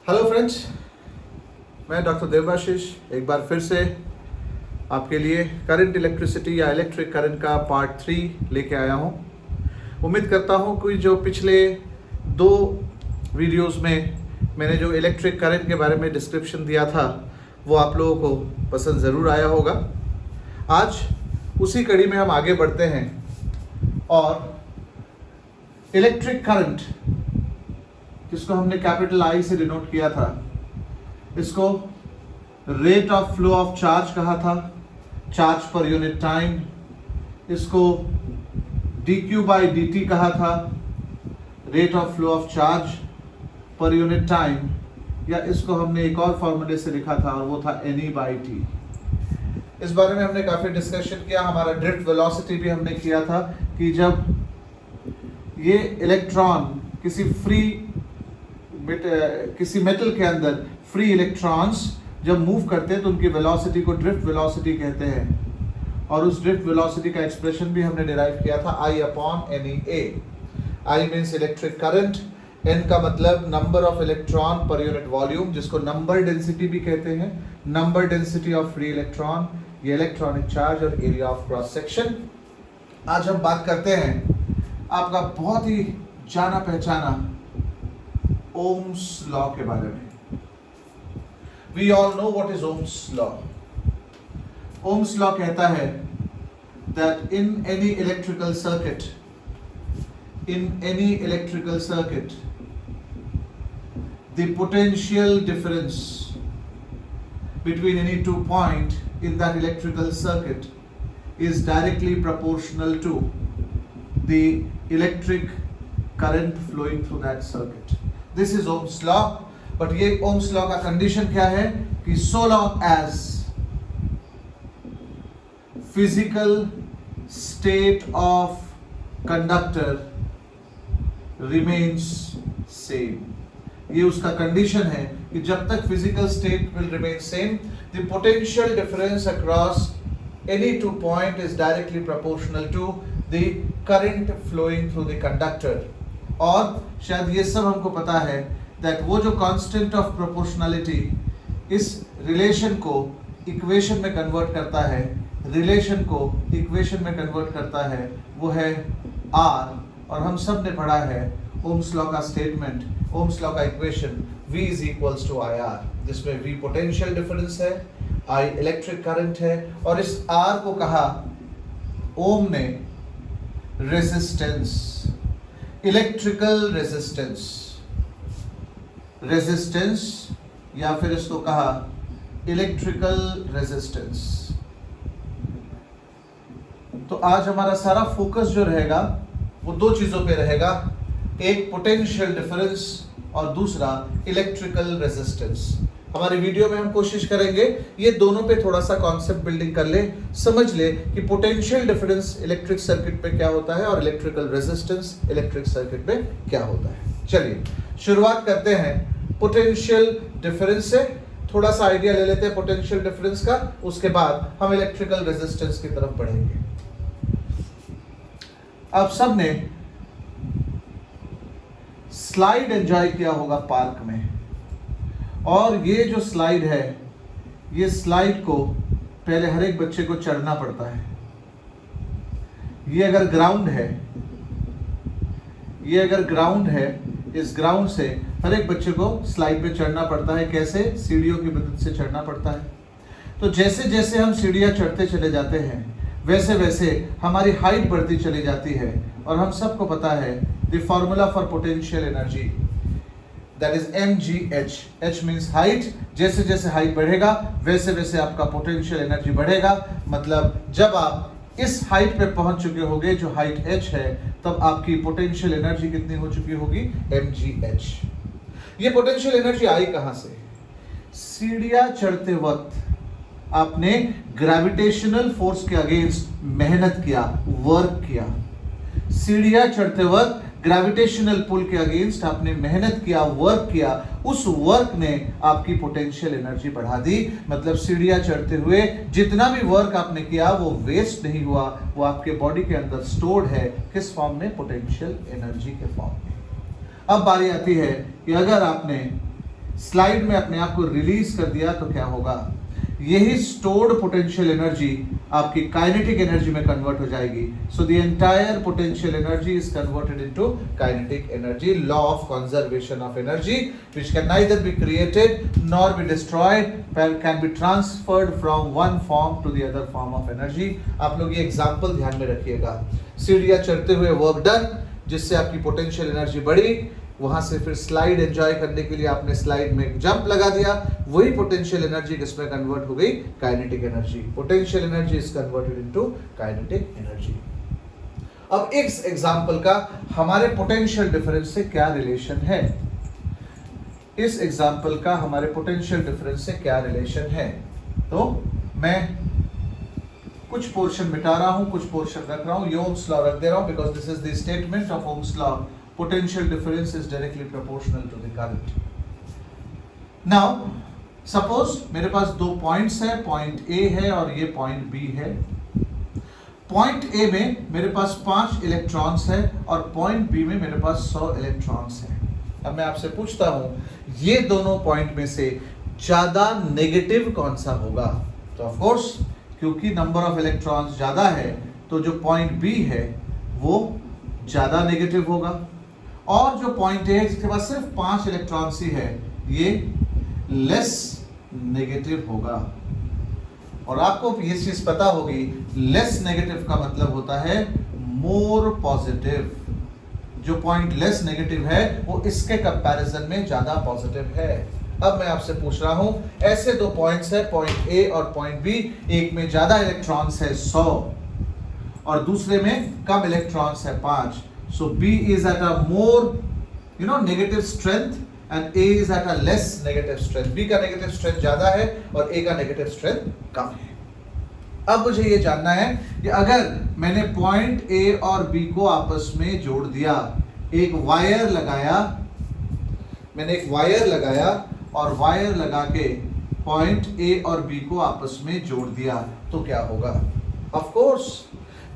Hello friends, मैं doctor Debashish एक बार फिर से आपके लिए करंट इलेक्ट्रिसिटी या इलेक्ट्रिक करंट का पार्ट 3 लेके आया हूँ। उम्मीद करता हूँ कि जो पिछले 2 वीडियोस में मैंने जो इलेक्ट्रिक करंट के बारे में डिस्क्रिप्शन दिया था वो आप लोगों को पसंद ज़रूर आया होगा। आज उसी कड़ी में हम आगे बढ़ते हैं और इलेक्ट्रिक करंट, जिसको हमने कैपिटल आई से डिनोट किया था, इसको rate of flow of charge कहा था, चार्ज पर यूनिट टाइम। इसको dq बाई dt कहा था, rate of flow of charge per unit time, या इसको हमने एक और फॉर्मूले से लिखा था और वो था ne बाई t। इस बारे में हमने काफ़ी डिस्कशन किया। हमारा ड्रिफ्ट वेलोसिटी भी हमने किया था कि जब ये इलेक्ट्रॉन किसी मेटल के अंदर फ्री इलेक्ट्रॉन्स जब मूव करते हैं तो उनकी वेलोसिटी को ड्रिफ्ट वेलोसिटी कहते हैं। और उस ड्रिफ्ट वेलोसिटी का एक्सप्रेशन भी हमने डिराइव किया था I upon NEA। I means electric current, N का मतलब number of electron per unit volume, जिसको नंबर डेंसिटी भी कहते हैं, number density of free electron, ये इलेक्ट्रॉनिक चार्ज और एरिया ऑफ क्रॉस सेक्शन। आज हम बात करते हैं आपका बहुत ही जाना पहचाना ओम्स लॉ के बारे में। We all know what is Ohm's law. Ohm's law कहता है that in any electrical circuit, the potential difference between any 2 points in that electrical circuit is directly proportional to the electric current flowing through that circuit. This is Ohm's law. But ये ohms law का condition क्या है कि so long as physical state of conductor remains same, ये उसका condition है कि जब तक physical state will remain same, the potential difference across any 2 point is directly proportional to the current flowing through the conductor। और शायद ये सब हमको पता है that वो जो कांस्टेंट ऑफ प्रोपोर्शनलिटी इस रिलेशन को इक्वेशन में कन्वर्ट करता है, वो है R। और हम सब ने पढ़ा है ओम्स लॉ का स्टेटमेंट, ओम्स लॉ का equation V is equals to IR, जिसमें V पोटेंशियल डिफरेंस है, I इलेक्ट्रिक करंट है, और इस R को कहा ओम ने रेजिस्टेंस, इलेक्ट्रिकल रेजिस्टेंस, या फिर इसको कहा इलेक्ट्रिकल रेजिस्टेंस। तो आज हमारा सारा फोकस जो रहेगा वो 2 चीजों पे रहेगा, एक पोटेंशियल डिफरेंस और दूसरा इलेक्ट्रिकल रेजिस्टेंस। हमारी वीडियो में हम कोशिश करेंगे ये दोनों पे थोड़ा सा कॉन्सेप्ट बिल्डिंग कर ले, समझ ले कि पोटेंशियल डिफरेंस इलेक्ट्रिक सर्किट पे क्या होता है और इलेक्ट्रिकल रेजिस्टेंस इलेक्ट्रिक सर्किट पे क्या होता है। चलिए शुरुआत करते हैं पोटेंशियल डिफरेंस से, थोड़ा सा आइडिया ले लेते हैं पोटेंशियल डिफरेंस का, उसके बाद हम इलेक्ट्रिकल रेजिस्टेंस की तरफ बढ़ेंगे। आप सब ने स्लाइड एंजॉय किया होगा पार्क में, और ये जो स्लाइड है, ये स्लाइड को पहले हर एक बच्चे को चढ़ना पड़ता है। ये अगर ग्राउंड है, इस ग्राउंड से हर एक बच्चे को स्लाइड पे चढ़ना पड़ता है। कैसे? सीढ़ियों की मदद से चढ़ना पड़ता है। तो जैसे जैसे हम सीढ़ियां चढ़ते चले जाते हैं, वैसे वैसे हमारी हाइट बढ़ती चली जाती है। और हम सबको पता है the formula for potential energy, that is mgh। h means height. जैसे जैसे हाइट बढ़ेगा वैसे वैसे आपका पोटेंशियल एनर्जी बढ़ेगा। मतलब जब आप इस हाइट पे पहुंच चुके होंगे जो हाइट h है, तब आपकी पोटेंशियल एनर्जी कितनी हो चुकी होगी? mgh। ये पोटेंशियल एनर्जी आई कहां से? सीढ़ियां चढ़ते वक्त आपने ग्रेविटेशनल फोर्स के अगेंस्ट मेहनत किया, वर्क किया। सीढ़ियां चढ़ते वक्त ग्रेविटेशनल पुल के अगेंस्ट आपने मेहनत किया, वर्क किया। उस वर्क ने आपकी पोटेंशियल एनर्जी बढ़ा दी। मतलब सीढ़ियां चढ़ते हुए जितना भी वर्क आपने किया वो वेस्ट नहीं हुआ, वो आपके बॉडी के अंदर स्टोर्ड है। किस फॉर्म में? पोटेंशियल एनर्जी के फॉर्म में। अब बारी आती है कि अगर आपने स्लाइड में अपने आप को रिलीज कर दिया तो क्या होगा, यही स्टोर्ड पोटेंशियल एनर्जी आपकी काइनेटिक एनर्जी में कन्वर्ट हो जाएगी. So the entire potential energy is converted into kinetic energy. Law of conservation of energy which can neither be created nor be destroyed can be transferred from one form to the other form of energy. आप लोग ये example ध्यान में रखिएगा. सीढ़ियां चढ़ते हुए work done, जिससे आपकी पोटेंशियल एनर्जी बढ़ी. वहां से फिर स्लाइड एंजॉय करने के लिए आपने स्लाइड में जंप लगा दिया. वही पोटेंशियल एनर्जी किसमें कन्वर्ट हो गई, kinetic energy. Potential energy is converted into kinetic energy. अब इस एग्जांपल का हमारे पोटेंशियल डिफरेंस से क्या रिलेशन है, इस एग्जांपल का हमारे पोटेंशियल डिफरेंस से क्या रिलेशन है. तो मैं कुछ पोर्शन मिटा रहा हूं, कुछ पोर्शन रख रहा हूं. ये ओम्स लॉ रख दे रहा हूं because this is the statement of Ohm's law. Potential difference is directly proportional to the current. Now, suppose मेरे पास दो पॉइंट्स है, पॉइंट A है और ये पॉइंट B है. पॉइंट A में मेरे पास 5 इलेक्ट्रॉन्स है और पॉइंट B में मेरे पास 100 इलेक्ट्रॉन्स है. अब मैं आपसे पूछता हूं, ये दोनों पॉइंट में से ज्यादा नेगेटिव कौन सा होगा. तो ऑफ कोर्स क्योंकि नंबर ऑफ इलेक्ट्रॉन्स ज्यादा है तो जो पॉइंट B है वो ज्यादा नेगेटिव होगा. और जो पॉइंट है जिसके पास सिर्फ 5 इलेक्ट्रॉन्स ही है ये लेस नेगेटिव होगा. और आपको ये चीज पता होगी, लेस नेगेटिव का मतलब होता है मोर पॉजिटिव. जो पॉइंट लेस नेगेटिव है वो इसके कंपैरिजन में ज्यादा पॉजिटिव है. अब मैं आपसे पूछ रहा हूं, ऐसे दो पॉइंट्स है, पॉइंट A और पॉइंट B. एक में ज्यादा इलेक्ट्रॉन्स है 100 और दूसरे में कम इलेक्ट्रॉन्स है 5. So B is at a more, negative strength and A is at a less negative strength. B का negative strength ज्यादा है और A का negative strength कम है. अब मुझे ये जानना है कि अगर मैंने पॉइंट A और B को आपस में जोड़ दिया, एक वायर लगाया, मैंने एक वायर लगाया और वायर लगा के पॉइंट A और B को आपस में जोड़ दिया तो क्या होगा. ऑफ कोर्स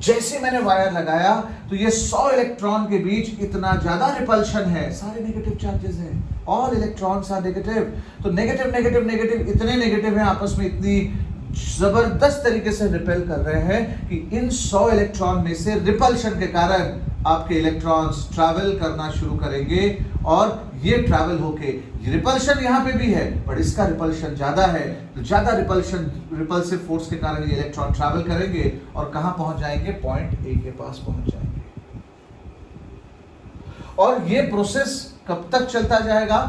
जैसे मैंने वायर लगाया तो ये 100 इलेक्ट्रॉन के बीच इतना ज्यादा रिपल्शन है, सारे नेगेटिव चार्जेस हैं, ऑल इलेक्ट्रॉन्स आर नेगेटिव. तो नेगेटिव नेगेटिव नेगेटिव इतने नेगेटिव हैं, आपस में इतनी जबरदस्त तरीके से रिपेल कर रहे हैं कि इन 100 इलेक्ट्रॉन में से रिपल्शन के कारण आपके इलेक्ट्रॉन्स ट्रैवल करना शुरू करेंगे और ये ट्रैवल होके, रिपल्शन यहाँ पे भी है पर इसका रिपल्शन ज्यादा है. तो ज्यादा रिपल्सिव फोर्स के कारण ये इलेक्ट्रॉन ट्रैवल करेंगे और कहां पहुंच जाएंगे, पॉइंट A के पास पहुंच जाएंगे. और ये प्रोसेस कब तक चलता जाएगा,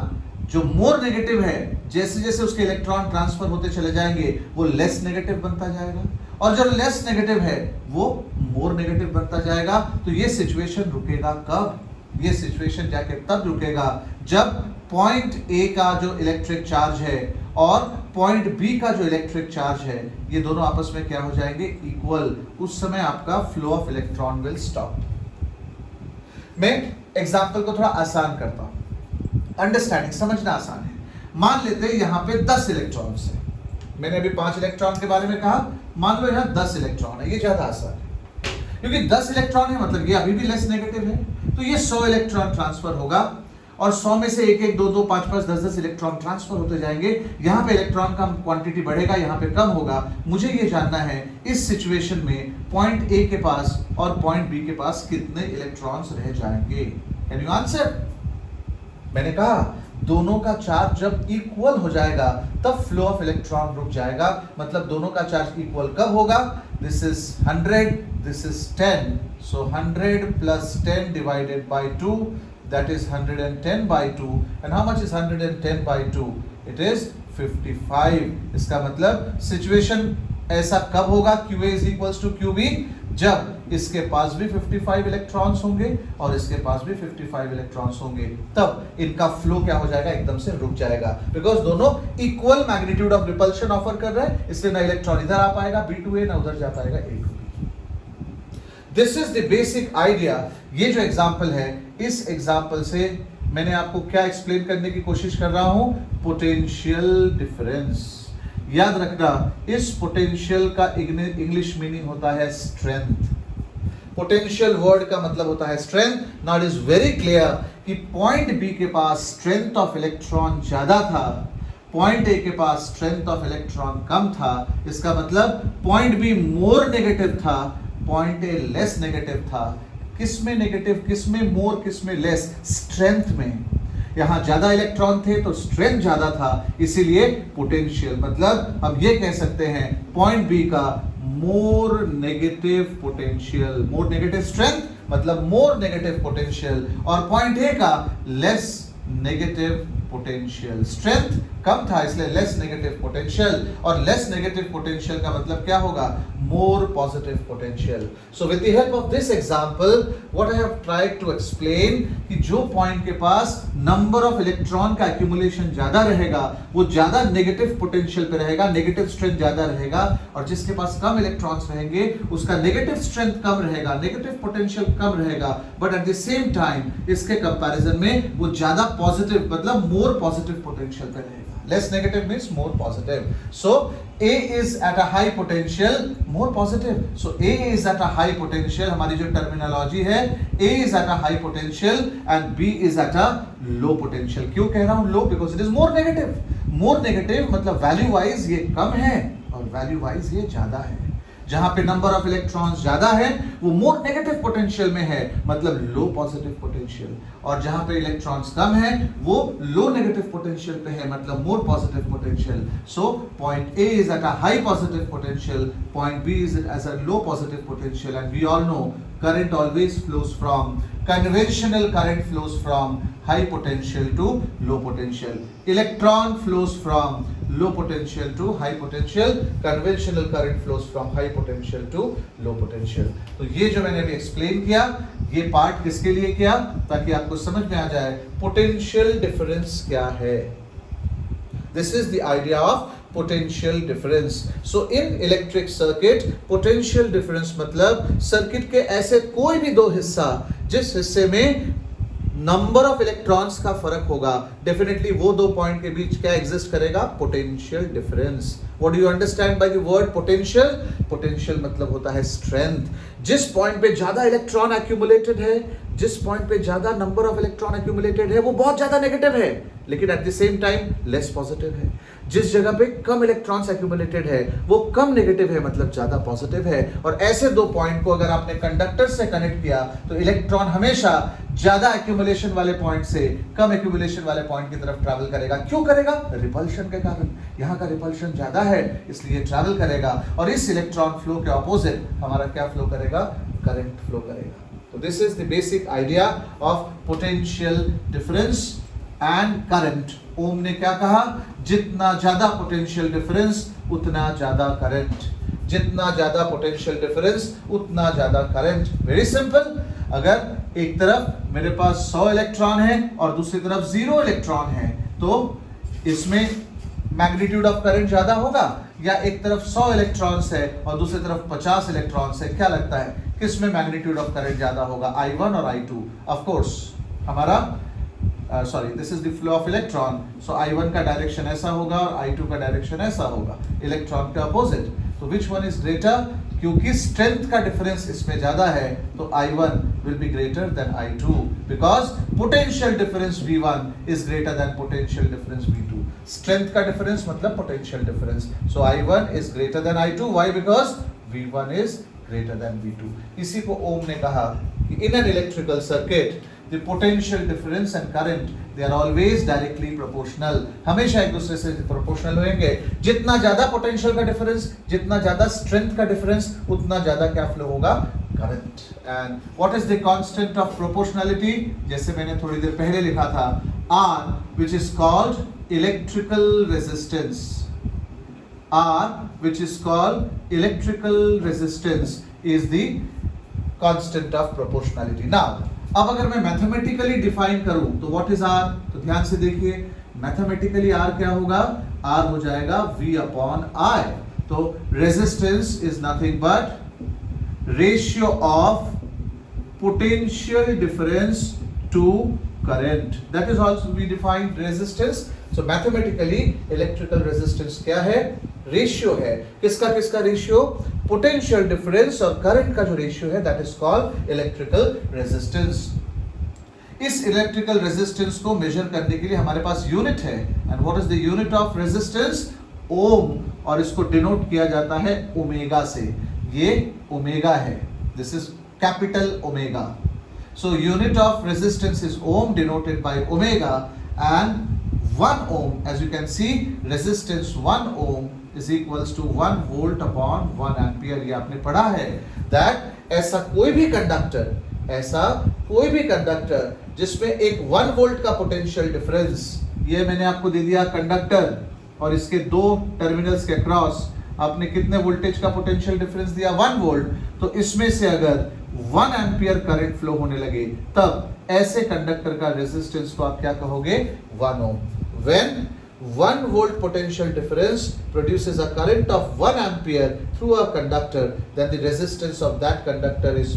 जो मोर नेगेटिव है जैसे जैसे उसके इलेक्ट्रॉन ट्रांसफर होते चले जाएंगे वो लेस नेगेटिव बनता जाएगा और जो लेस नेगेटिव है वो मोर नेगेटिव बनता जाएगा. तो ये सिचुएशन रुकेगा कब, ये सिचुएशन जाके तब रुकेगा जब पॉइंट A का जो इलेक्ट्रिक चार्ज है और पॉइंट B का जो इलेक्ट्रिक चार्ज है ये दोनों आपस में क्या हो जाएंगे, इक्वल. उस समय आपका flow of electron will stop. मैं एग्जांपल को थोड़ा आसान करता हूं, अंडरस्टैंडिंग समझना आसान है. मान लेते हैं यहां पे 10 इलेक्ट्रॉन्स है. मैंने अभी 5 इलेक्ट्रॉन के बारे में कहा, मान लो यहां 10 इलेक्ट्रॉन है. ये ज्यादा आसान है क्योंकि 10 इलेक्ट्रॉन है मतलब ये अभी भी लेस नेगेटिव है. तो ये 100 इलेक्ट्रॉन ट्रांसफर होगा और 100 में से 1 1 2 2 5 5 10 10 इलेक्ट्रॉन ट्रांसफर होते जाएंगे. यहाँ पे इलेक्ट्रॉन का क्वांटिटी बढ़ेगा, यहाँ पे कम होगा. मुझे ये जानना है इस सिचुएशन में पॉइंट A के पास और पॉइंट B के पास कितने इलेक्ट्रॉन्स रह जाएंगे. Can you answer. मैंने कहा दोनों का चार्ज जब इक्वल हो जाएगा तब फ्लो ऑफ इलेक्ट्रॉन रुक जाएगा. मतलब दोनों का चार्ज इक्वल कब होगा, this is 100, this is 10. So 100 plus 10 divided by 2, that is 110 by 2. And how much is 110 by 2? It is 55. इसका मतलब सिचुएशन ऐसा कब होगा, QA is equals to QB, जब इसके पास भी 55 इलेक्ट्रॉन्स होंगे और इसके पास भी 55 इलेक्ट्रॉन्स होंगे. तब इनका फ्लो क्या हो जाएगा, एकदम से रुक जाएगा. बिकॉज दोनों equal magnitude of repulsion offer कर रहे हैं, इसलिए ना इलेक्ट्रॉन इधर आ पाएगा B to A, ना उधर जा पाएगा A to B. This is the basic idea. ये जो एग्जाम्पल है, इस एग्जाम्पल से मैंने आपको क्या एक्सप्लेन करने की कोशिश कर रहा हूं, पोटेंशियल डिफरेंस. याद रखना इस पोटेंशियल का इंग्लिश मीनिंग होता है स्ट्रेंथ. पोटेंशियल वर्ड का मतलब होता है strength. Now it is very clear कि पॉइंट बी के पास स्ट्रेंथ ऑफ इलेक्ट्रॉन ज्यादा था, पॉइंट ए के पास स्ट्रेंथ ऑफ इलेक्ट्रॉन कम था. इसका मतलब पॉइंट बी मोर नेगेटिव था, पॉइंट ए लेस नेगेटिव था. किसमें नेगेटिव, किसमें मोर, किसमें लेस? स्ट्रेंथ में. यहां ज्यादा इलेक्ट्रॉन थे तो स्ट्रेंथ ज्यादा था, इसीलिए पोटेंशियल. मतलब हम ये कह सकते हैं पॉइंट बी का more negative potential, more negative strength मतलब मोर नेगेटिव पोटेंशियल, और पॉइंट ए का लेस नेगेटिव पोटेंशियल. स्ट्रेंथ कम था इसलिए लेस नेगेटिव पोटेंशियल, और लेस नेगेटिव पोटेंशियल का मतलब क्या होगा? More positive potential. So with the help of this example what I have tried to explain कि जो पॉइंट के पास नंबर ऑफ इलेक्ट्रॉन का एक्यूमुलेशन ज्यादा रहेगा वो ज्यादा नेगेटिव पोटेंशियल पे रहेगा, नेगेटिव स्ट्रेंथ ज्यादा रहेगा, और जिसके पास कम इलेक्ट्रॉन्स रहेंगे उसका नेगेटिव स्ट्रेंथ कम रहेगा, नेगेटिव पोटेंशियल कम रहेगा, but at the same time इसके कंपैरिजन में वो ज्यादा पॉजिटिव मतलब मोर पॉजिटिव पोटेंशियल पे रहेगा. Less negative means more positive. So A is at a high potential, more positive. So A is at a high potential. हमारी जो terminology है, A is at a high potential and B is at a low potential. क्यों कह रहा हूँ low? Because it is more negative. More negative मतलब value wise ये कम है और value wise ये ज्यादा है. जहां पे नंबर ऑफ इलेक्ट्रॉन्स ज्यादा है वो मोर नेगेटिव पोटेंशियल में है मतलब लो पॉजिटिव पोटेंशियल, और जहां पे इलेक्ट्रॉन्स कम है वो लो नेगेटिव पोटेंशियल पे है मतलब more positive potential. So point A is at a high positive potential, point B is at a low positive potential, and we all know current always flows from, conventional current flows from high potential to low potential. Electron flows from low potential to high potential. Conventional current flows from high potential to low potential. तो ये जो मैंने अभी explain किया ये part किसके लिए किया? ताकि आपको समझ में आ जाए पोटेंशियल डिफरेंस क्या है. This is the idea of potential difference. So in electric circuit potential difference मतलब सर्किट के ऐसे कोई भी दो हिस्सा जिस हिस्से में नंबर ऑफ इलेक्ट्रॉन्स का फर्क होगा, डेफिनेटली वो दो पॉइंट के बीच क्या एग्जिस्ट करेगा? Potential difference. What do you understand by the word potential? Potential मतलब होता है स्ट्रेंथ. जिस पॉइंट पे ज्यादा इलेक्ट्रॉन एक्यूमुलेटेड है, जिस पॉइंट पे ज्यादा नंबर ऑफ इलेक्ट्रॉन एक्यूमुलेटेड है वो बहुत ज्यादा नेगेटिव है लेकिन at the same time less positive है. जिस जगह पे कम इलेक्ट्रॉन्स एक्यूमुलेटेड है वो कम नेगेटिव है मतलब ज्यादा पॉजिटिव है. और ऐसे दो पॉइंट को अगर आपने कंडक्टर से कनेक्ट किया तो इलेक्ट्रॉन हमेशा ज्यादा एक्यूमुलेशन वाले पॉइंट से कम एक्यूमुलेशन वाले पॉइंट की तरफ ट्रैवल करेगा. क्यों करेगा? रिपल्शन के कारण. यहाँ का रिपल्शन ज्यादा है इसलिए ट्रैवल करेगा, और इस इलेक्ट्रॉन फ्लो के ऑपोजिट हमारा क्या फ्लो करेगा? करंट फ्लो करेगा. तो this is the basic idea of potential difference and current. Ohm ने क्या कहा? जितना ज्यादा पोटेंशियल डिफरेंस उतना ज्यादा करंट, जितना ज्यादा पोटेंशियल डिफरेंस उतना ज्यादा करंट. Very simple. अगर एक तरफ मेरे पास 100 इलेक्ट्रॉन है और दूसरी तरफ 0 इलेक्ट्रॉन है तो इसमें मैग्नीट्यूड ऑफ करंट ज्यादा होगा, या एक तरफ 100 इलेक्ट्रॉन्स है और दूसरी तरफ 50 इलेक्ट्रॉन्स है, क्या लगता है किसमें मैग्नीट्यूड ऑफ करंट ज्यादा होगा? I1 और I2. ऑफ कोर्स हमारा this is the flow of electron, so I1 का डायरेक्शन ऐसा होगा और I2 का डायरेक्शन ऐसा होगा, इलेक्ट्रॉन के अपोजिट. तो विच वन इज ग्रेटर? क्योंकि स्ट्रेंथ का डिफरेंस इसमें ज्यादा है तो I1 will be greater than I2 because potential difference V1 is greater than potential difference V2. Strength का डिफरेंस मतलब potential difference. So I1 is greater than I2. Why? Because V1 is greater than V2. इसी को ओम ने कहा कि in an electrical circuit the potential difference and current they are always directly proportional. हमेशा एक दूसरे से प्रोपोर्शनल होंगे. जितना ज्यादा पोटेंशियल का डिफरेंस, जितना ज्यादा स्ट्रेंथ का डिफरेंस, उतना ज्यादा क्या फ्लो होगा? Current. And what is the constant of proportionality? जैसे मैंने थोड़ी देर पहले लिखा था R which is called electrical resistance. R which is called electrical resistance is the constant of proportionality. Now अब अगर मैं मैथमेटिकली डिफाइन करूं तो व्हाट इज आर? तो ध्यान से देखिए मैथमेटिकली आर क्या होगा? आर हो जाएगा V अपॉन I. तो resistance is nothing but ratio of potential difference to current. That is also we define resistance so mathematically electrical resistance क्या है? रेशियो है। किसका किसका रेशियो? पोटेंशियल डिफरेंस और करंट का जो रेशियो है, that is called electrical resistance. इस इलेक्ट्रिकल रेजिस्टेंस को मेजर करने के लिए हमारे पास यूनिट है, and what is the unit of resistance? Ohm, और इसको डिनोट किया जाता है ओमेगा से। ये ओमेगा है, this is capital omega. So unit of resistance is ohm, denoted by omega, and 1 ohm, as you can see, resistance 1 ohm is equals to 1 volt upon 1 ampere। ये आपने पढ़ा है that ऐसा कोई भी कंडक्टर जिसमें एक 1 वोल्ट का पोटेंशियल डिफरेंस, ये मैंने आपको दे दिया कंडक्टर, और इसके दो टर्मिनल्स के अक्रॉस आपने कितने वोल्टेज का पोटेंशियल डिफरेंस दिया? 1 वोल्ट। तो इसमें से अगर 1 एम्पियर करंट फ्लो होने लगे, तब ऐसे कंडक्टर का रेजिस्टेंस को आप क्या कहोगे? 1 ओम। When 1 volt potential difference produces a current of 1 ampere through a conductor, then the resistance of that conductor is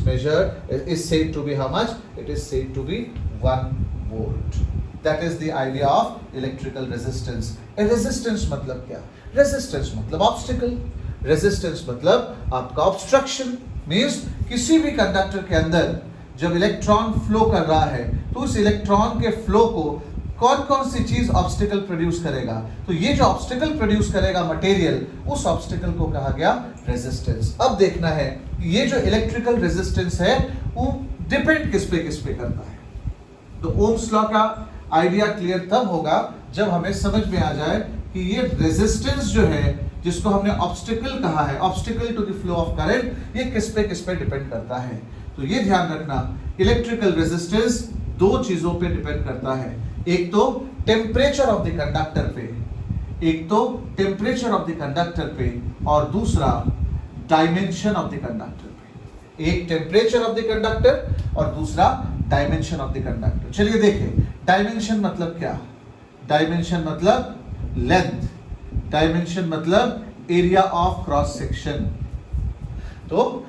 said to be how much? It is said to be 1 volt. That is the idea of electrical resistance. A resistance मतलब क्या? Resistance मतलब obstacle. Resistance मतलब आपका obstruction. Means किसी भी conductor के अंदर जब इलेक्ट्रॉन फ्लो कर रहा है, तो उस इलेक्ट्रॉन के फ्लो को कौन कौन सी चीज ऑब्स्टिकल प्रोड्यूस करेगा? तो ये जो ऑब्स्टिकल प्रोड्यूस करेगा मटेरियल, उस ऑब्स्टिकल को कहा गया रेजिस्टेंस। अब देखना है कि ये जो इलेक्ट्रिकल रेजिस्टेंस है वो डिपेंड किस पे करता है। तो ओम्स लॉ का आइडिया क्लियर तब होगा जब हमें समझ में आ जाए कि ये रेजिस्टेंस जो है, जिसको हमने ऑब्स्टिकल कहा है, obstacle to the flow of current, ये किस पे डिपेंड करता है। तो ये ध्यान रखना, इलेक्ट्रिकल रेजिस्टेंस दो चीजों पे डिपेंड करता है। एक तो टेम्परेचर ऑफ द कंडक्टर पे, और दूसरा डायमेंशन ऑफ द कंडक्टर पे। एक टेम्परेचर ऑफ द कंडक्टर और दूसरा डायमेंशन ऑफ द कंडक्टर। चलिए देखें, डायमेंशन मतलब क्या? डायमेंशन मतलब लेंथ, डायमेंशन मतलब एरिया ऑफ क्रॉस सेक्शन। तो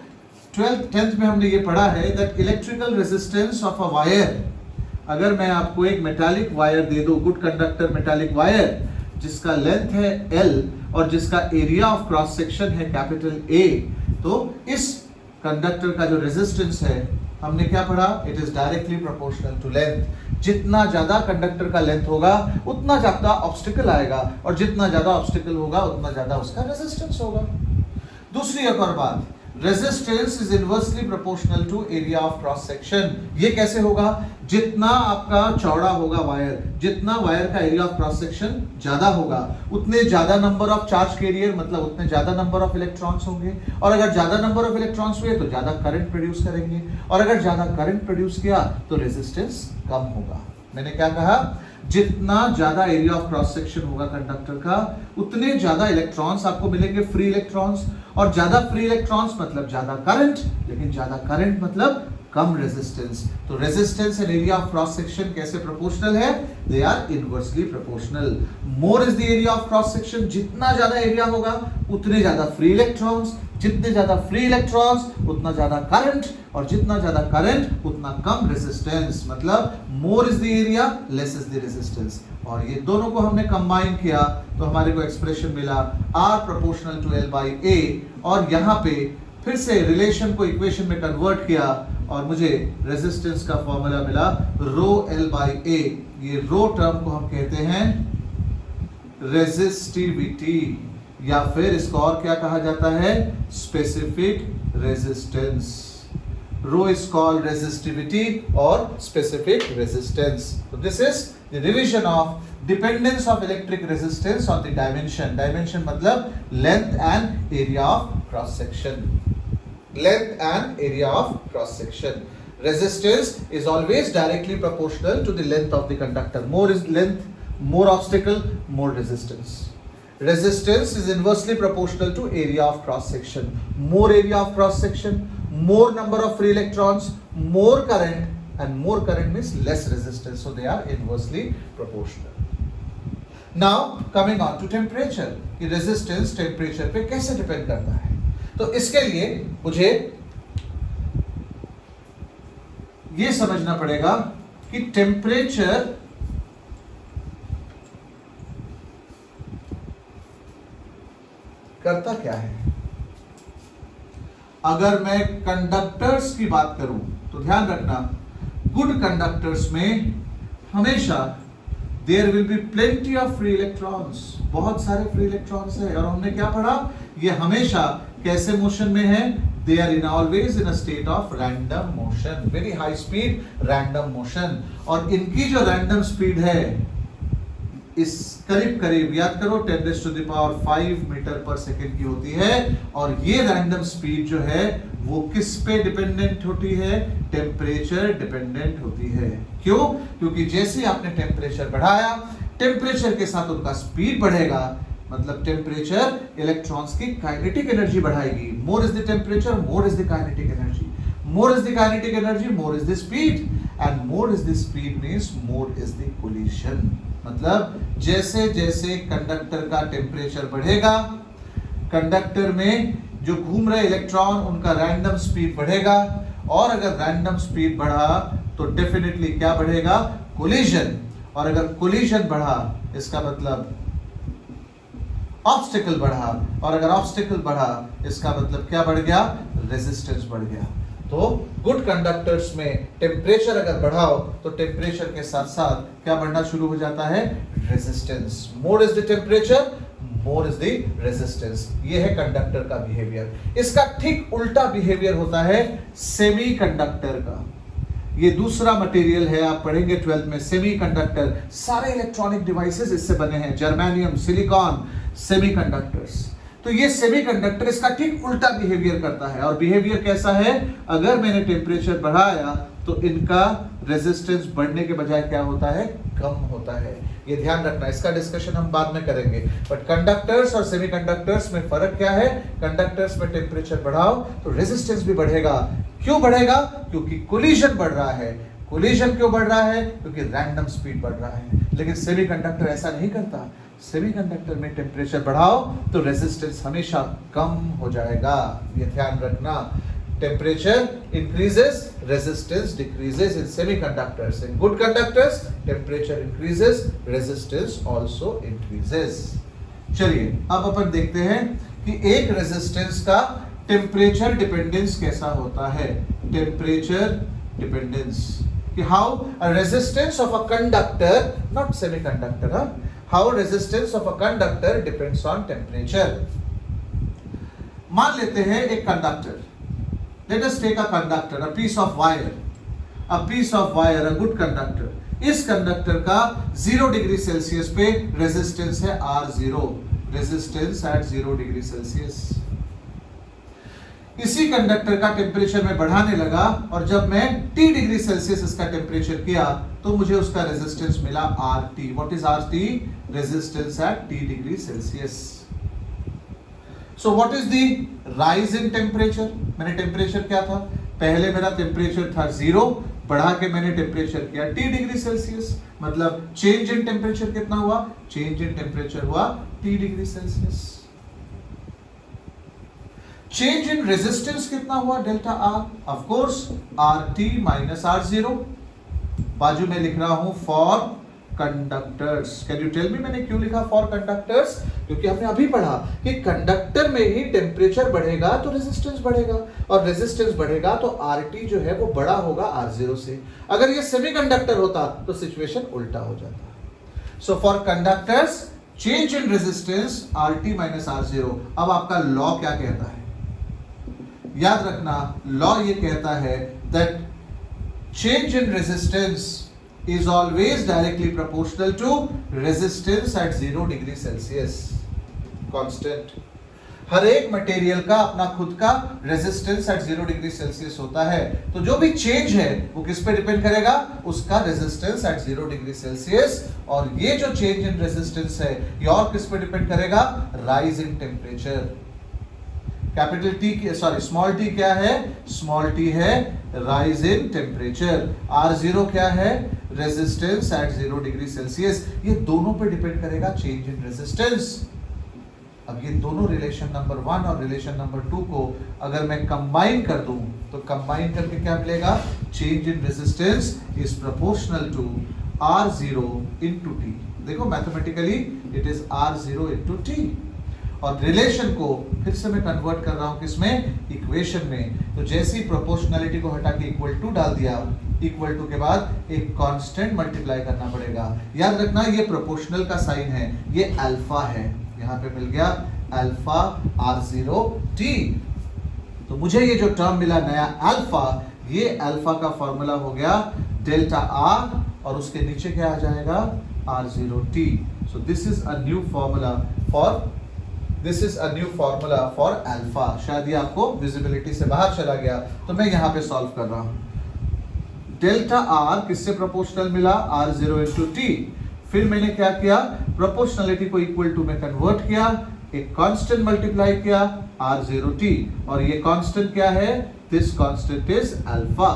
10th में हमने ये पढ़ा है that electrical resistance of a wire, अगर मैं आपको एक मेटालिक वायर दे दूं, गुड कंडक्टर मेटालिक वायर, जिसका लेंथ है L और जिसका एरिया ऑफ क्रॉस सेक्शन है कैपिटल A, तो इस कंडक्टर का जो रेजिस्टेंस है, हमने क्या पढ़ा? It is directly proportional to length. जितना ज्यादा कंडक्टर का लेंथ होगा उतना ज्यादा ऑब्स्टिकल आएगा, और जितना ज्यादा ऑब्स्टिकल होगा उतना ज्यादा उसका रेजिस्टेंस होगा। दूसरी एक और बात, resistance is inversely proportional to area of cross section. ये कैसे होगा? जितना आपका चौड़ा होगा वायर, जितना वायर का एरिया ऑफ क्रॉस सेक्शन ज्यादा होगा, उतने ज्यादा नंबर ऑफ चार्ज कैरियर, मतलब उतने ज्यादा नंबर ऑफ इलेक्ट्रॉन्स होंगे, और अगर ज्यादा नंबर ऑफ इलेक्ट्रॉन्स हुए तो ज्यादा करंट प्रोड्यूस करेंगे, और अगर ज्यादा करंट प्रोड्यूस किया तो रेजिस्टेंस कम होगा। मैंने क्या कहा? जितना ज्यादा एरिया ऑफ क्रॉस सेक्शन होगा कंडक्टर का, उतने ज्यादा इलेक्ट्रॉन्स आपको मिलेंगे, फ्री इलेक्ट्रॉन्स, और ज्यादा फ्री इलेक्ट्रॉन्स मतलब ज्यादा करंट, लेकिन ज्यादा करंट मतलब कम रेजिस्टेंस। तो resistance and area of cross section कैसे प्रोपोर्शनल है? They are inversely proportional. More is the area of cross section, जितना ज्यादा एरिया होगा उतने ज्यादा फ्री इलेक्ट्रॉन्स, जितने ज्यादा फ्री इलेक्ट्रॉन्स उतना ज्यादा करंट, और जितना ज्यादा करंट उतना कम रेजिस्टेंस। मतलब मोर is the area, less is the resistance. और ये दोनों को हमने कंबाइन किया तो हमारे को एक्सप्रेशन मिला R proportional to L by A, और यहाँ पे फिर से रिलेशन को इक्वेशन में कन्वर्ट किया और मुझे रेजिस्टेंस का फॉर्मूला मिला रो L बाई A। ये रो टर्म को हम कहते हैं रेजिस्टिविटी, या फिर इसको और क्या कहा जाता है? Specific resistance. Rho is called resistivity और स्पेसिफिक रेजिस्टेंस। तो this is the revision of dependence of electric resistance on the dimension. Dimension मतलब length and area of cross section. Length and area of cross section. Resistance is always directly proportional to the length of the conductor. More is length, more obstacle, more resistance. Resistance is inversely proportional to area of cross section. More area of cross section, more number of free electrons, more current, and more current means less resistance. So they are inversely proportional. Now coming on to temperature. कि resistance temperature पे कैसे depend करता है? तो इसके लिए मुझे ये समझना पड़ेगा कि टेम्परेचर करता क्या है? अगर मैं कंडक्टर्स की बात करूं तो ध्यान रखना, गुड कंडक्टर्स में हमेशा there will be plenty of free electrons, बहुत सारे फ्री इलेक्ट्रॉन्स है। और हमने क्या पढ़ा, ये हमेशा कैसे मोशन में है? They are in always in a state of random motion, very high speed random motion. और इनकी जो रैंडम स्पीड है इस करीब करीब याद करो 10⁵ मीटर पर सेकेंड की होती है। और ये रैंडम स्पीड जो है वो किस पे डिपेंडेंट होती है? टेम्परेचर डिपेंडेंट होती है। क्यों? क्योंकि जैसे ही आपने टेम्परेचर बढ़ाया, टेम्परेचर के साथ उनका स्पीड बढ़ेगा, मतलब टेम्परेचर इलेक्ट्रॉन्स की काइनेटिक एनर्जी बढ़ाएगी। More is the temperature, more is the kinetic energy, more is the kinetic energy, more is the speed, and more is the speed means more is the collision. मतलब जैसे जैसे conductor का temperature बढ़ेगा, conductor में जो घूम रहे electron उनका रैंडम स्पीड बढ़ेगा। और अगर रैंडम स्पीड बढ़ा तो डेफिनेटली क्या बढ़ेगा? कोलिजन। और अगर कोलिजन बढ़ा इसका मतलब ऑब्स्टिकल बढ़ा, और अगर ऑब्स्टिकल बढ़ा इसका मतलब क्या बढ़ गया? रेजिस्टेंस बढ़ गया। तो गुड कंडक्टर्स में टेम्परेचर अगर बढ़ाओ तो टेम्परेचर के साथ साथ क्या बढ़ना शुरू हो जाता है? Resistance. More is the temperature, more is the resistance. ये है कंडक्टर का बिहेवियर। इसका ठीक उल्टा बिहेवियर होता है सेमीकंडक्टर का। ये दूसरा मटेरियल है, आप पढ़ेंगे 12th में, सेमीकंडक्टर। सारे इलेक्ट्रॉनिक डिवाइसेस इससे बने हैं, जर्मेनियम, सिलिकॉन, सेमीकंडक्टर्स। तो ये सेमीकंडक्टर इसका ठीक उल्टा बिहेवियर करता है। और बिहेवियर कैसा है? अगर मैंने टेम्परेचर बढ़ाया तो इनका रेजिस्टेंस बढ़ने के बजाय क्या होता है? कम होता है। ये ध्यान रखना, इसका डिस्कशन हम बाद में करेंगे। बट कंडक्टर्स और सेमीकंडक्टर्स में फर्क क्या है? कंडक्टर्स में टेम्परेचर बढ़ाओ तो रेजिस्टेंस भी बढ़ेगा। क्यों बढ़ेगा? क्योंकि कोलिजन बढ़ रहा है। कोलिजन क्यों बढ़ रहा है? क्योंकि रैंडम स्पीड बढ़ रहा है। लेकिन सेमीकंडक्टर ऐसा नहीं करता। सेमीकंडक्टर में टेम्परेचर बढ़ाओ तो रेजिस्टेंस हमेशा कम हो जाएगा। ये ध्यान रखना। Temperature increases, resistance decreases in semiconductors. In good conductors, temperature increases, resistance also increases. चलिए अब अपन देखते हैं कि एक रेजिस्टेंस का टेम्परेचर डिपेंडेंस कैसा होता है। टेम्परेचर डिपेंडेंस कि how a resistance of a conductor, not semiconductor, how resistance of a conductor depends on temperature. मान लेते हैं एक conductor, let us take a conductor, a piece of wire, a piece of wire, a good conductor. इस conductor का 0 degree Celsius पे resistance है R0, resistance at 0 degree Celsius. इसी conductor का टेम्परेचर में बढ़ाने लगा और जब मैं T डिग्री सेल्सियस इसका टेम्परेचर किया तो मुझे उसका रेजिस्टेंस मिला RT। What is RT? Resistance at T degree Celsius. So what is the rise in temperature? मैंने टेम्परेचर क्या था? पहले मेरा टेम्परेचर था 0, बढ़ा के मैंने टेम्परेचर किया T डिग्री सेल्सियस। मतलब चेंज इन टेम्परेचर कितना हुआ? चेंज इन टेम्परेचर हुआ T degree Celsius. Change in resistance कितना हुआ? Delta R, of course RT minus R0। बाजू में लिख रहा हूं for conductors. Can you tell me मैंने क्यों लिखा फॉर कंडक्टर्स? क्योंकि हमने अभी पढ़ा कि कंडक्टर में ही टेम्परेचर बढ़ेगा तो रेजिस्टेंस बढ़ेगा, और रेजिस्टेंस बढ़ेगा तो RT जो है वो बड़ा होगा R0 से। अगर ये सेमीकंडक्टर होता तो सिचुएशन उल्टा हो जाता। So for conductors change in resistance RT minus R0। अब आपका लॉ क्या कहता है? याद रखना, लॉ ये कहता है that change in resistance is always directly proportional to resistance at 0 degree Celsius. Constant. हर एक मटेरियल का अपना खुद का रेजिस्टेंस एट 0 डिग्री सेल्सियस होता है। तो जो भी चेंज है वो किस पे डिपेंड करेगा? उसका रेजिस्टेंस एट 0 डिग्री सेल्सियस। और ये जो चेंज इन रेजिस्टेंस है ये और किस पे डिपेंड करेगा? Rise in temperature. Capital T, sorry small T क्या है? स्मॉल टी है राइज इन टेम्परेचर। R0 क्या है? Resistance at 0 degree Celsius. ये दोनों पे डिपेंड करेगा चेंज इन रेजिस्टेंस। अब ये दोनों रिलेशन नंबर 1 और रिलेशन नंबर 2 को अगर मैं कंबाइन कर दूं तो कंबाइन करके क्या मिलेगा? Change in resistance is proportional to R0 into T। देखो mathematically it is R0 into T। और रिलेशन को फिर से मैं कन्वर्ट कर रहा हूं किसमें, इक्वेशन में। तो जैसे ही प्रोपोर्शनलिटी को हटा के इक्वल टू डाल दिया, इक्वल टू के बाद एक कांस्टेंट मल्टीप्लाई करना पड़ेगा। याद रखना ये प्रोपोर्शनल का साइन है, ये अल्फा है, यहाँ पे मिल गया अल्फा R0t। तो मुझे ये जो टर्म मिला नया अल्फा, ये अल्फा का फॉर्मूला हो गया डेल्टा R और उसके नीचे क्या आ जाएगा R0t। So this is a new formula for alpha. शायद ये आपको विजिबिलिटी से बाहर चला गया, तो मैं यहाँ पे सॉल्व कर रहा हूँ। डेल्टा R किससे प्रोपोर्शनल मिला, R0 into t। फिर मैंने क्या किया, प्रोपोर्शनलिटी को इक्वल टू में कन्वर्ट किया, एक कांस्टेंट मल्टीप्लाई किया R0t, और ये कांस्टेंट क्या है, दिस कांस्टेंट इज अल्फा।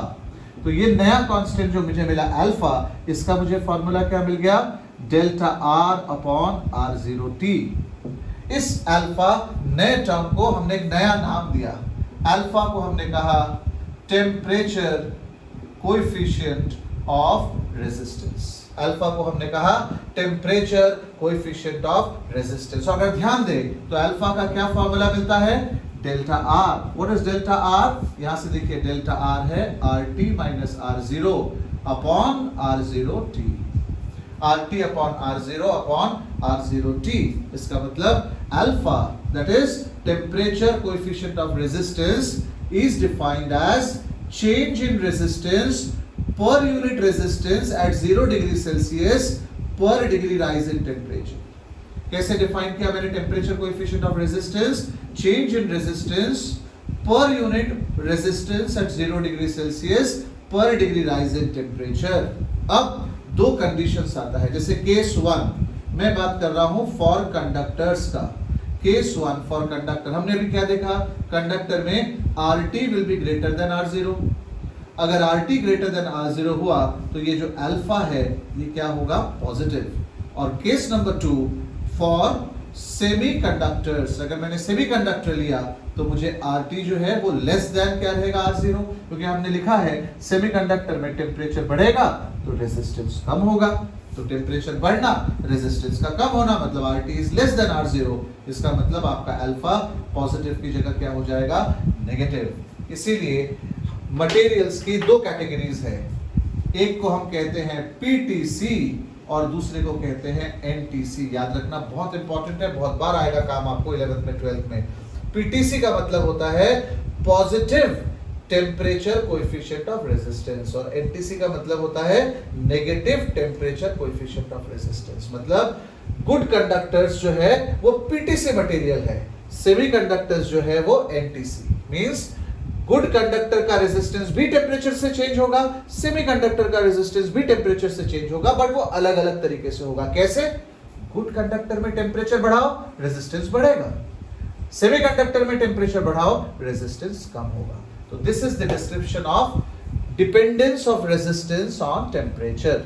तो ये नया कांस्टेंट जो मुझे मिला अल्फा, इसका मुझे फॉर्मूला क्या मिल गया, डेल्टा R अपॉन R0t। इस अल्फा नए टर्म को हमने एक नया नाम दिया। अल्फा को हमने कहा temperature coefficient of resistance. Alpha को हमने कहा टेम्परेचर कोएफिशिएंट ऑफ रेजिस्टेंस। अगर ध्यान दें तो अल्फा का क्या फॉर्मूला मिलता है, delta R। What is delta R, यहां से देखिए डेल्टा R है RT minus R0 upon R0t। RT upon R0 upon R0t। इसका मतलब alpha that is temperature coefficient of resistance is defined as change in resistance per unit resistance at 0 degree Celsius per degree rise in temperature। कैसे define किया मैंने temperature coefficient of resistance, change in resistance per unit resistance at 0 degree Celsius per degree rise in temperature. अब दो conditions आता है, जैसे case 1 मैं बात कर रहा हूं फॉर कंडक्टर्स का। केस 1 फॉर कंडक्टर, हमने अभी क्या देखा, कंडक्टर में RT will be greater than R0। अगर RT ग्रेटर देन R0 हुआ तो ये जो अल्फा है ये क्या होगा, पॉजिटिव। और केस नंबर 2 फॉर सेमीकंडक्टर्स, अगर मैंने सेमीकंडक्टर लिया तो मुझे RT जो है वो लेस देन क्या रहेगा R0, क्योंकि हमने लिखा है सेमीकंडक्टर में टेम्परेचर बढ़ेगा तो रेजिस्टेंस कम होगा। तो टेम्परेचर बढ़ना, रेजिस्टेंस का कम होना, मतलब RT is less than R0। इसका मतलब आपका अल्फा पॉजिटिव की जगह क्या हो जाएगा, नेगेटिव। इसीलिए मटेरियल्स की दो कैटेगरीज है, एक को हम कहते हैं PTC और दूसरे को कहते हैं NTC। याद रखना बहुत इंपॉर्टेंट है, बहुत बार आएगा काम आपको 11th में 12th में। PTC का मतलब होता है positive temperature coefficient of resistance, और NTC का मतलब होता है negative temperature coefficient of resistance. मतलब गुड कंडक्टर्स जो है वो PTC मटेरियल है, सेमीकंडक्टर्स जो है वो NTC। मींस गुड कंडक्टर का रेजिस्टेंस भी टेम्परेचर से चेंज होगा, सेमीकंडक्टर का रेजिस्टेंस भी टेम्परेचर से चेंज होगा, बट वो अलग अलग तरीके से होगा। कैसे, गुड कंडक्टर में टेम्परेचर बढ़ाओ रेजिस्टेंस बढ़ेगा, सेमीकंडक्टर में टेम्परेचर बढ़ाओ रेजिस्टेंस कम होगा। तो this is the description of dependence of resistance on temperature.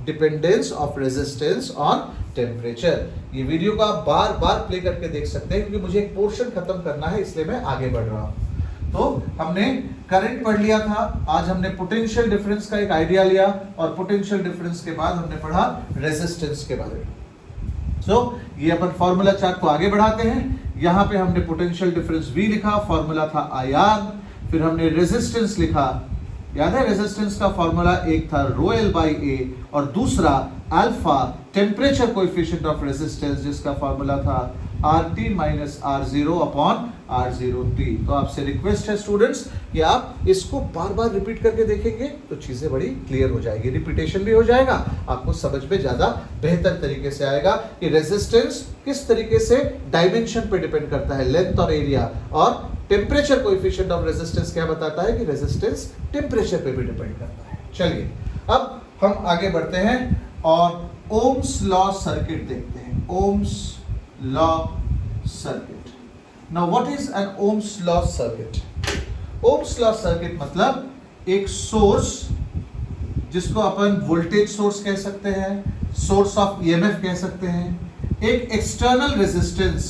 Dependence of resistance on temperature. ये वीडियो को आप बार बार प्ले करके देख सकते हैं, क्योंकि मुझे एक पोर्शन खत्म करना है, इसलिए मैं आगे बढ़ रहा हूं। तो हमने करंट पढ़ लिया था, आज हमने पोटेंशियल डिफरेंस का एक आइडिया लिया, और पोटेंशियल डिफरेंस के बाद हमने पढ़ा रेजिस्टेंस के बारे में। सो ये अपन फॉर्मूला चार्ट को आगे बढ़ाते हैं। यहाँ पे हमने पोटेंशियल डिफरेंस V लिखा, फॉर्मूला था IR। फिर हमने रेजिस्टेंस लिखा, याद है रेजिस्टेंस का फॉर्मूला एक था ρL/A और दूसरा alpha temperature coefficient of resistance, जिसका फॉर्मूला था RT minus R0 upon R0t। तो आपसे रिक्वेस्ट है स्टूडेंट्स कि आप इसको बार बार रिपीट करके देखेंगे तो चीजें बड़ी क्लियर हो जाएगी, रिपीटेशन भी हो जाएगा, आपको समझ में ज्यादा बेहतर तरीके से आएगा कि रेजिस्टेंस किस तरीके से डायमेंशन पे डिपेंड करता है, लेंथ और एरिया, और टेम्परेचर कोएफिशिएंट ऑफ रेजिस्टेंस क्या बताता है कि रेजिस्टेंस टेम्परेचर पे भी डिपेंड करता है। चलिए अब हम आगे बढ़ते हैं और ओम्स लॉ सर्किट देखते हैं। Ohm's law circuit. Now what is an Ohm's law circuit? Ohm's law circuit मतलब एक सोर्स जिसको अपन वोल्टेज सोर्स कह सकते हैं, सोर्स ऑफ EMF कह सकते हैं, एक एक्सटर्नल रेजिस्टेंस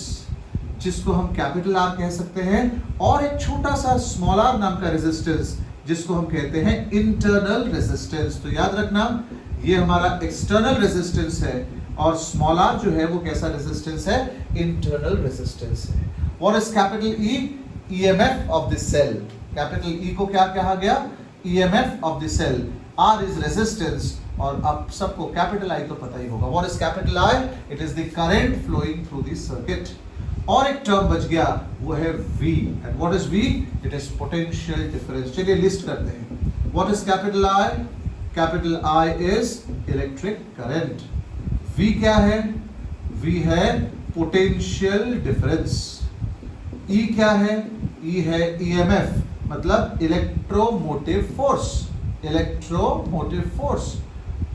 जिसको हम कैपिटल R कह सकते हैं, और एक छोटा सा स्मॉल r नाम का रेजिस्टेंस जिसको हम कहते हैं इंटरनल रेजिस्टेंस। तो याद रखना ये हमारा एक्सटर्नल रेजिस्टेंस है और स्मॉल r जो है वो कैसा रेजिस्टेंस है, इंटरनल रेजिस्टेंस है। What is capital E? EMF of the cell. Capital E को क्या कहा गया, EMF of the cell. R is resistance, और अब सबको कैपिटल I तो पता ही होगा। What is capital I? It is the current flowing through the circuit. और एक टर्म बच गया, वो है V। And what is V? It is potential difference. चलिए लिस्ट करते हैं। What is capital I? Capital I is electric current. V क्या है? V है पोटेंशियल डिफरेंस। E क्या है? E है EMF, मतलब electromotive force. Electromotive force.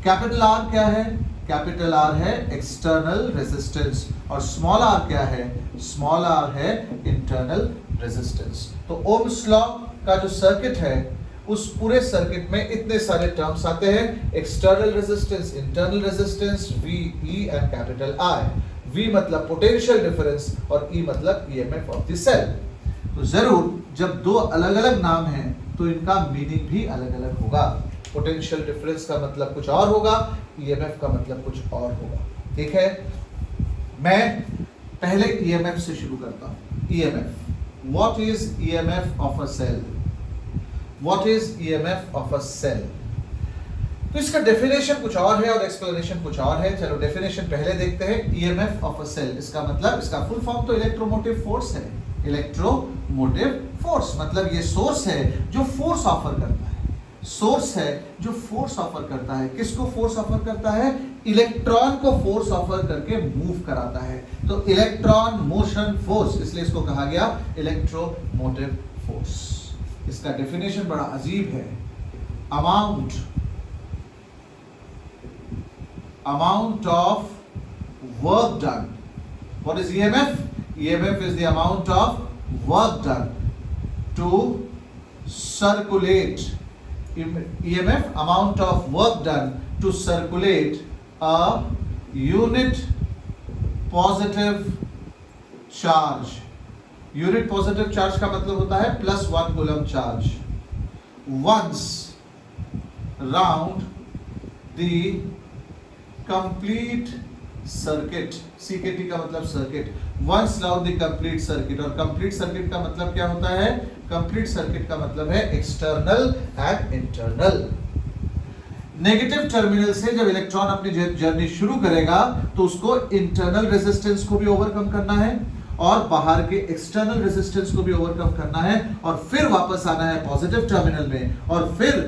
Capital R क्या है? कैपिटल R है एक्सटर्नल रेजिस्टेंस, और स्मॉल r क्या है? स्मॉल r है इंटरनल रेजिस्टेंस। तो ओम्स लॉ का जो सर्किट है, उस पूरे सर्किट में इतने सारे टर्म्स आते हैं, external resistance, internal resistance, V, E and capital I। V मतलब पोटेंशियल डिफरेंस और E मतलब EMF ऑफ द सेल। तो जरूर जब दो अलग अलग नाम हैं तो इनका मीनिंग भी अलग अलग होगा। पोटेंशियल डिफरेंस का मतलब कुछ और होगा, EMF का मतलब कुछ और होगा। ठीक है, मैं पहले EMF से शुरू करता हूं। EMF, what is EMF of a cell? What is EMF of a cell? तो इसका डेफिनेशन कुछ और है और एक्सप्लेनेशन कुछ और है। चलो डेफिनेशन पहले देखते हैं। EMF ऑफ अ सेल, इसका मतलब, इसका फुल फॉर्म तो इलेक्ट्रोमोटिव फोर्स है। इलेक्ट्रोमोटिव फोर्स मतलब ये सोर्स है जो फोर्स ऑफर करता है। सोर्स है जो फोर्स ऑफर करता है। किसको फोर्स ऑफर करता है? इलेक्ट्रॉन को फोर्स ऑफर करके मूव कराता है। तो इलेक्ट्रॉन मोशन फोर्स, इसलिए इसको कहा गया इलेक्ट्रोमोटिव फोर्स। इसका डेफिनेशन बड़ा अजीब है। amount of work done. What is EMF? EMF is the amount of work done to circulate. EMF, amount of work done to circulate a unit positive charge. Unit positive charge का मतलब होता है +1 coulomb charge once round the complete circuit। CKT का मतलब circuit. once round the complete circuit, और complete circuit का मतलब क्या होता है? कंप्लीट सर्किट का मतलब है external and internal. Negative terminal से जब इलेक्ट्रॉन अपनी जर्नी शुरू करेगा तो उसको इंटरनल रेजिस्टेंस को भी ओवरकम करना है और बाहर के एक्सटर्नल रेजिस्टेंस को भी ओवरकम करना है, और फिर वापस आना है पॉजिटिव टर्मिनल में, और फिर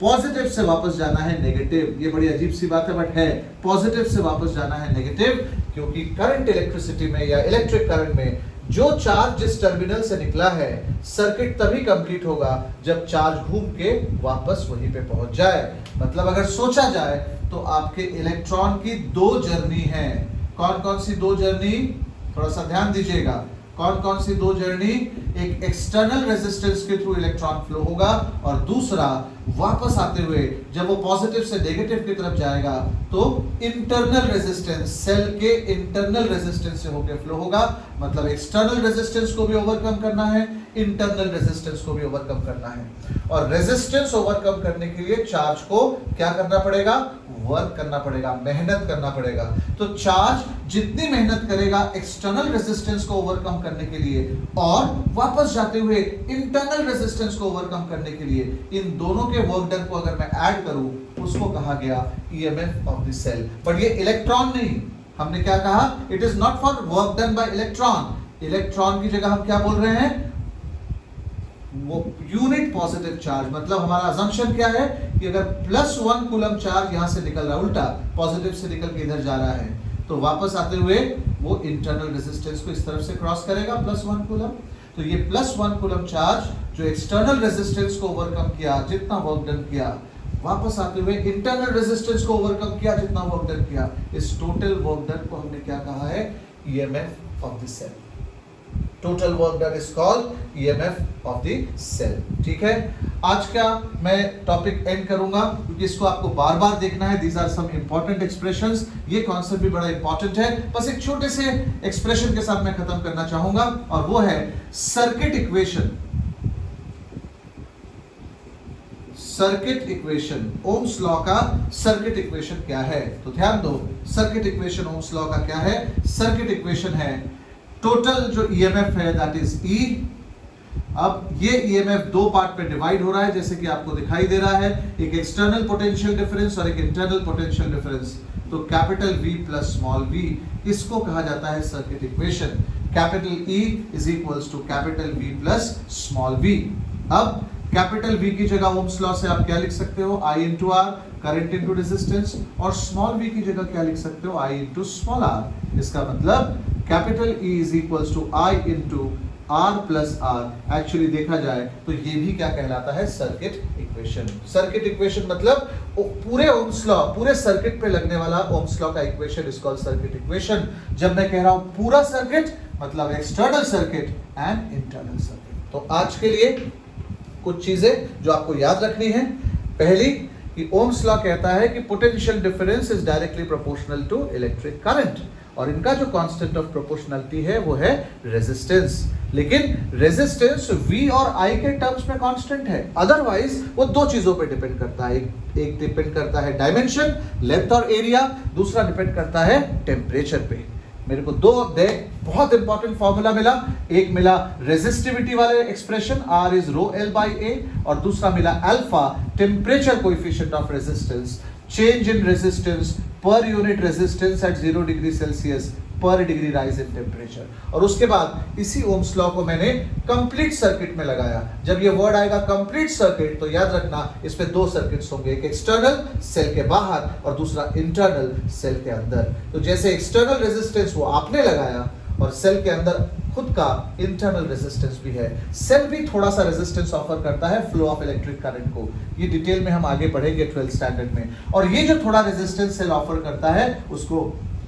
पॉजिटिव से वापस जाना है नेगेटिव। ये बड़ी अजीब सी बात है, बट है। पॉजिटिव से वापस जाना है नेगेटिव, क्योंकि करंट इलेक्ट्रिसिटी में या इलेक्ट्रिक करंट में जो चार्ज जिस टर्मिनल से निकला है, सर्किट तभी कंप्लीट होगा जब चार्ज घूम के वापस वहीं पे पहुंच जाए। मतलब अगर सोचा जाए तो आपके इलेक्ट्रॉन की दो जर्नी है। कौन कौन सी दो जर्नी? थोड़ा सा ध्यान दीजिएगा। कौन कौन सी दो जर्नी? एक एक्सटर्नल रेजिस्टेंस के थ्रू इलेक्ट्रॉन फ्लो होगा, और दूसरा वापस आते हुए जब वो पॉजिटिव से नेगेटिव की तरफ जाएगा तो इंटरनल रेजिस्टेंस, सेल के इंटरनल रेजिस्टेंस से होकर फ्लो होगा। मतलब एक्सटर्नल रेजिस्टेंस को भी ओवरकम करना है, इंटरनल रेजिस्टेंस को भी ओवरकम करना है। और रेजिस्टेंस ओवरकम करने के लिए चार्ज को क्या करना पड़ेगा? वर्क करना पड़ेगा, मेहनत करना पड़ेगा। तो चार्ज जितनी मेहनत करेगा एक्सटर्नल रेजिस्टेंस को ओवरकम करने के लिए और वापस जाते हुए इंटरनल रेजिस्टेंस को ओवरकम करने के लिए, इन दोनों के वर्क डन को अगर मैं ऐड करूं, उसको कहा गया EMF of the cell. But ये इलेक्ट्रॉन नहीं, हमने क्या कहा? It is not for work done by electron. Electron की जगह हम क्या बोल रहे हैं? वो यूनिट पॉजिटिव चार्ज। मतलब हमारा अजम्पशन क्या है कि अगर +1 कूलम चार्ज यहां से निकल रहा है, उल्टा पॉजिटिव से निकल के इधर जा रहा है, तो वापस आते हुए वो इंटरनल रेजिस्टेंस को इस तरफ से क्रॉस करेगा +1 कूलम। तो ये +1 कूलम चार्ज जो एक्सटर्नल रेजिस्टेंस को ओवरकम किया, जितना वर्क डन किया, वापस आते हुए इंटरनल रेजिस्टेंस को ओवरकम किया, जितना वर्क डन किया, इस टोटल वर्क डन को हमने क्या कहा है? EMF of the cell. Total work done is called EMF of the cell. ठीक है, आज का मैं टॉपिक एंड करूंगा क्योंकि इसको आपको बार बार देखना है। These are some important expressions. ये कॉन्सेप्ट भी बड़ा इंपॉर्टेंट है। बस एक छोटे से एक्सप्रेशन के साथ मैं खत्म करना चाहूंगा, और वो है circuit equation. Circuit equation, ohms law का सर्किट इक्वेशन क्या है? तो ध्यान दो, सर्किट इक्वेशन ओम्स लॉ का क्या है? सर्किट इक्वेशन है टोटल जो ईएमएफ है दैट इज ई। अब ये ईएमएफ दो पार्ट में डिवाइड हो रहा है, जैसे कि आपको दिखाई दे रहा है, एक एक्सटर्नल पोटेंशियल डिफरेंस और एक इंटरनल पोटेंशियल डिफरेंस। तो capital V plus small v, इसको कहा जाता है circuit equation. Capital E is equals to capital V plus small v। अब कैपिटल V की जगह ओम्स लॉ से आप क्या लिख सकते हो? I into R, current into resistance, और स्मॉल v की जगह क्या लिख सकते हो? I into small r। इसका मतलब कैपिटल E is equals to I into R plus R। Actually देखा जाए तो ये भी क्या कहलाता है? Circuit equation. सर्किट इक्वेशन मतलब पूरे ओम्स लॉ, पूरे सर्किट पे लगने वाला ओम्स लॉ का equation is called circuit equation. जब मैं कह रहा हूं पूरा सर्किट, मतलब external circuit and internal circuit. तो आज के लिए कुछ चीजें जो आपको याद रखनी है। पहली कि ओम्स लॉ कहता है कि potential difference is directly proportional to electric current, और इनका जो कांस्टेंट ऑफ प्रोपोर्शनलिटी है वो है रेजिस्टेंस। लेकिन रेजिस्टेंस V और I के टर्म्स में कांस्टेंट है, अदरवाइज वो दो चीजों पे डिपेंड करता है। एक डिपेंड करता है डायमेंशन, लेंथ और एरिया, दूसरा डिपेंड करता है टेम्परेचर पे। मेरे को दो बहुत इंपॉर्टेंट फॉर्मूला मिला। एक मिला रेजिस्टिविटी वाले expression R is rho L by A, और दूसरा मिला alpha, temperature coefficient of resistance, change in resistance per unit resistance at 0 degree Celsius per degree rise in temperature. और उसके बाद इसी ओम्स लॉ को मैंने कंप्लीट सर्किट में लगाया। जब ये वर्ड आएगा कंप्लीट सर्किट, तो याद रखना इसमें दो सर्किट्स होंगे, एक एक्सटर्नल सेल के बाहर और दूसरा इंटरनल सेल के अंदर। तो जैसे एक्सटर्नल रेजिस्टेंस वो आपने लगाया, और सेल के अंदर खुद का इंटरनल रेजिस्टेंस भी है। सेल भी थोड़ा सा रेजिस्टेंस ऑफर करता है फ्लो ऑफ इलेक्ट्रिक करंट को। ये डिटेल में हम आगे बढ़ेंगे 12th स्टैंडर्ड में। और ये जो थोड़ा रेजिस्टेंस सेल ऑफर करता है उसको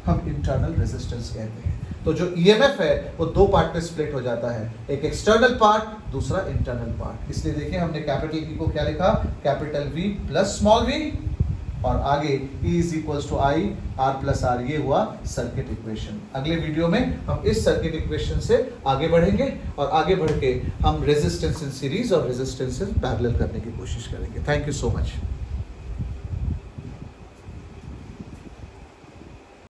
हम इंटरनल रेजिस्टेंस कहते हैं। तो जो ईएमएफ है वो दो पार्ट में स्प्लिट हो जाता है, एक एक्सटर्नल पार्ट, दूसरा इंटरनल पार्ट। इसलिए देखिए हमने कैपिटल E को क्या लिखा? Capital V plus small v, और आगे E is equals to I R plus R। ये हुआ सर्किट इक्वेशन। अगले वीडियो में हम इस सर्किट इक्वेशन से आगे बढ़ेंगे, और आगे बढ़ के हम रेजिस्टेंस इन सीरीज और रेजिस्टेंस इन पैरेलल करने की कोशिश करेंगे। Thank you so much.